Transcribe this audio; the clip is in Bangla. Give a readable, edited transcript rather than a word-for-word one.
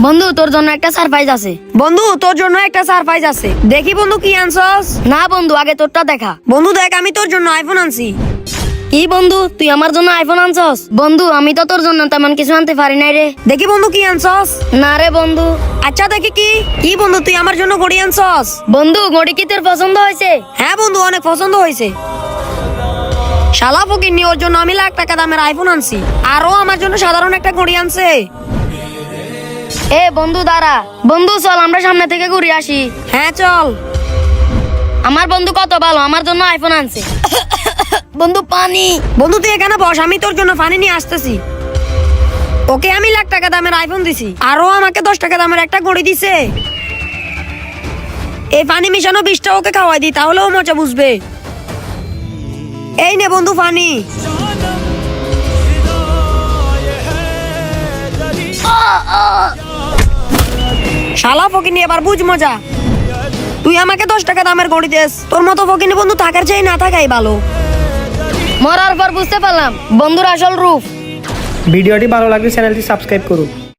বন্ধু তোর জন্য একটা সারপ্রাইজ আছে। বন্ধু তোর জন্য একটা সারপ্রাইজ আছে। দেখি বন্ধু কি আনছস? না বন্ধু, আগে তোরটা দেখা। বন্ধু দেখ, আমি তোর জন্য আইফোন আনছি। কি বন্ধু, তুই আমার জন্য আইফোন আনছস? বন্ধু আমি তো তোর জন্য তেমন কিছু আনতে পারি নাই রে। দেখি বন্ধু কি আনছস? না রে বন্ধু। আচ্ছা দেখি কি কি বন্ধু, তুই আমার জন্য ঘড়ি আনছস? বন্ধু ঘড়ি কি তোর পছন্দ হয়েছে? হ্যাঁ বন্ধু, অনেক পছন্দ হয়েছে। শালা ফকিন্নি, ওর জন্য আমি লাখ টাকা দামের আইফোন আনছি, আরো আমার জন্য সাধারণ একটা ঘড়ি আনছে। এ বন্ধু দাঁড়া, বন্ধু চল আমরা সামনে থেকে ঘুরে আসি। হ্যাঁ চল। আমার বন্ধু কত ভালো, আমার জন্য আইফোন আনছে। বন্ধু পানি। বন্ধু তুই এখানে বস, আমি তোর জন্য পানি নিয়ে আসতেছি। ওকে আমি লাখ টাকা দামের আইফোন দিছি, আরো আমাকে 10 টাকা দামের একটা ঘড়ি দিছে। এই পানি মিশানো 20টা ওকে খাওয়াই দি, তাহলে ও মজা বুঝবে। এই নে বন্ধু পানি। শালা ফকিনি, এবার বুঝ মজা। তুই আমাকে 10 টাকা দামের ঘড়ি দেস, তোর মতো ফকিনি বন্ধু থাকার চেয়ে না থাকাই ভালো। মরার পর বুঝতে পারলাম বন্ধুর আসল রূপ। ভিডিওটি ভালো লাগলে চ্যানেলটি সাবস্ক্রাইব করুন।